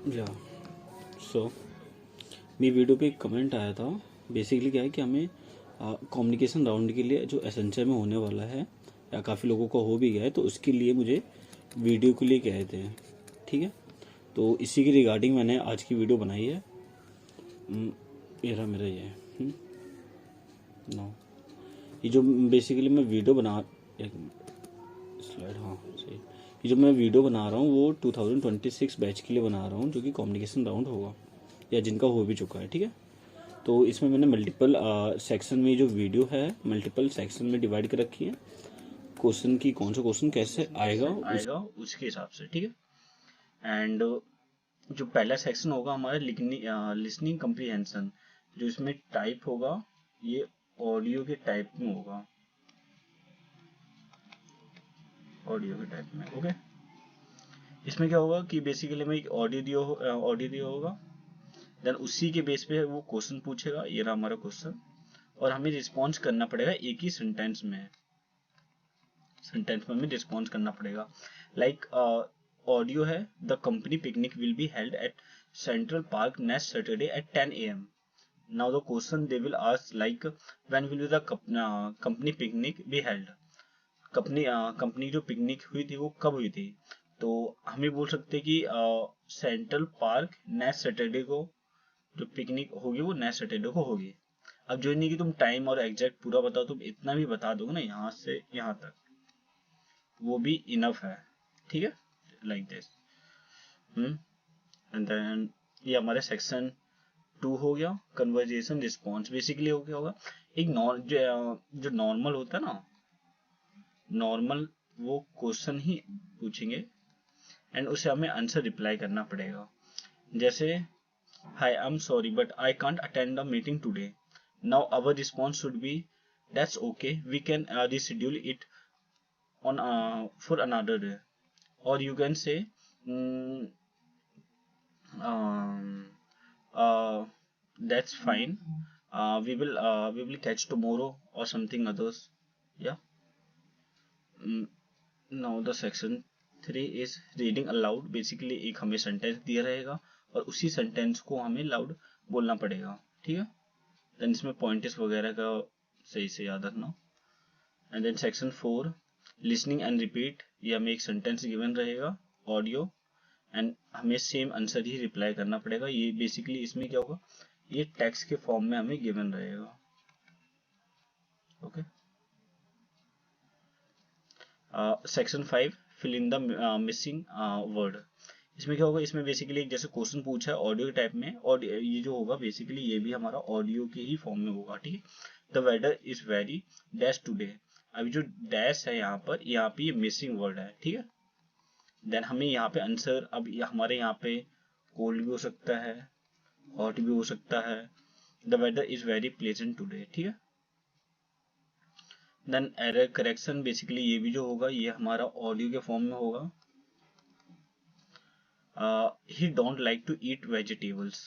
या सो मेरी वीडियो पे एक कमेंट आया था। बेसिकली क्या है कि हमें कम्युनिकेशन राउंड के लिए जो एसेंशियल में होने वाला है या काफ़ी लोगों को हो भी गया है, तो उसके लिए मुझे वीडियो के लिए कहे थे। ठीक है, तो इसी के रिगार्डिंग मैंने आज की वीडियो बनाई है। ये रहा मेरा ये नो ये जो बेसिकली मैं वीडियो बना एक स्लाइड, हाँ सही। ये जो मैं वीडियो बना रहा हूँ वो 2026 बैच के लिए बना रहा हूँ, जो कि कम्युनिकेशन राउंड होगा या जिनका हो भी चुका है। ठीक है, तो इसमें मैंने मल्टीपल सेक्शन में जो वीडियो है मल्टीपल सेक्शन में डिवाइड कर रखी है। क्वेश्चन की कौन सा क्वेश्चन कैसे आएगा उसके हिसाब से। ठीक है, एंड जो पहला सेक्शन होगा हमारा लिसनिंग कम्प्रीहेंशन, जो इसमें टाइप होगा ये ऑडियो के टाइप में होगा, ऑडियो के टाइप में। ओके, इसमें क्या होगा कि बेसिकली में ऑडियो दिया होगा, देन उसी के बेस पे वो क्वेश्चन पूछेगा। ये रहा हमारा क्वेश्चन, और हमें रिस्पॉन्स करना पड़ेगा एक ही सेंटेंस में हमें रिस्पॉन्स करना पड़ेगा। लाइक ऑडियो है, the company picnic will be held at central park next Saturday at 10 AM। Now the question they will ask like when will the company picnic be held. Company जो picnic हुई थी वो कब हुई थी, तो हम ये बोल सकते हैं कि सेंट्रल पार्क नेक्स्ट सैटरडे को जो पिकनिक होगी वो नेक्स्ट सैटरडे को होगी। अब जो नहीं कि तुम टाइम और एग्जैक्ट पूरा बताओ, तुम इतना भी बता दोगे ना यहाँ से यहाँ तक, वो भी इनफ है। ठीक है, लाइक दिस। एंड देन ये हमारे सेक्शन 2 हो गया, कन्वर्जेशन रिस्पॉन्स। बेसिकली हो क्या होगा, एक जो नॉर्मल होता है ना, नॉर्मल वो क्वेश्चन ही पूछेंगे एंड उसे हमें आंसर रिप्लाई करना पड़ेगा। जैसे hi I am sorry but I can't attend the meeting today. Now our response should be that's okay, we can reschedule it on for another day, or you can say mm, um, uh, that's fine, we will catch tomorrow or something others. Yeah. mm, Now the section 3 is reading aloud। Basically एक हमें sentence दिया रहेगा और उसी sentence को हमें loud बोलना पड़ेगा। ठीक है, देन इसमें पॉइंट्स वगैरह का सही से याद रखना। And then section 4 listening and repeat. ये हमें एक सेंटेंस गिवन रहेगा ऑडियो एंड हमें सेम आंसर ही रिप्लाई करना पड़ेगा। ये बेसिकली इसमें क्या होगा, ये टेक्स्ट के फॉर्म में हमें गिवन रहेगा। Okay, section 5 fill in the missing word. इसमें क्या होगा, इसमें बेसिकली जैसे क्वेश्चन पूछा है ऑडियो के टाइप में, और ये जो होगा बेसिकली ये भी हमारा ऑडियो के ही फॉर्म में होगा। ठीक है, the weather is very dash today. अभी जो डैश है यहाँ पे ये मिसिंग वर्ड है। ठीक है, देन हमें यहाँ पे आंसर, अब हमारे यहाँ पे कोल्ड भी हो सकता है, हॉट भी हो सकता है। The weather is very pleasant today. ठीक है, देन एरर करेक्शन। बेसिकली ये भी जो होगा ये हमारा ऑडियो के फॉर्म में होगा। He don't like to eat vegetables.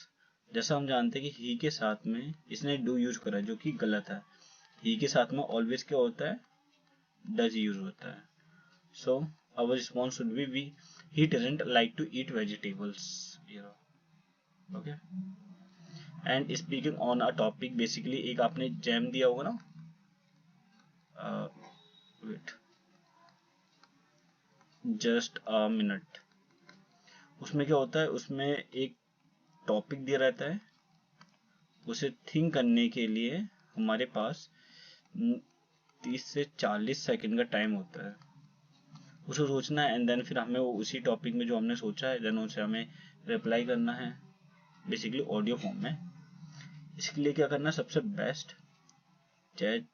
जैसा हम जानते हैं कि ही के साथ में इसने डू यूज करा जो कि गलत है। ही के साथ में ऑलवेज क्या होता है, डज यूज होता है। So our response should be he doesn't like to eat vegetables. Okay, and speaking on a topic. Basically एक आपने जैम दिया होगा ना, वेट जस्ट अ मिनट। उसमें क्या होता है, उसमें एक टॉपिक दिया रहता है, उसे थिंक करने के लिए हमारे पास 30 से 40 सेकंड का टाइम होता है। उसे सोचना है एंड देन फिर हमें वो उसी टॉपिक में जो हमने सोचा है देन उसे हमें रिप्लाई करना है, बेसिकली ऑडियो फॉर्म में। इसके लिए क्या करना है, सबसे बेस्ट चैट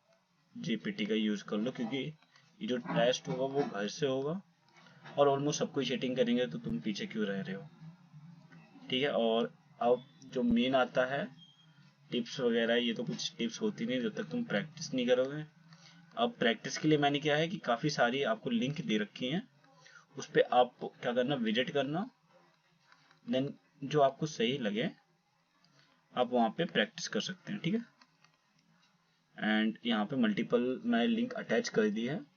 जीपीटी का यूज कर लो, क्योंकि ये जो टेस्ट होगा वो घर से होगा और ऑलमोस्ट सब कोई चीटिंग करेंगे, तो तुम पीछे क्यों रह रहे हो। ठीक है, और अब जो मेन आता है टिप्स वगैरह, ये तो कुछ टिप्स होती नहीं जब तक तुम प्रैक्टिस नहीं करोगे। अब प्रैक्टिस के लिए मैंने क्या है कि काफ़ी सारी आपको लिंक दे रखी हैं, उस पर आप क्या करना, विजिट करना, देन जो आपको सही लगे आप वहाँ पे प्रैक्टिस कर सकते हैं। ठीक है, एंड यहाँ पे मल्टीपल मैं लिंक अटैच कर दी है।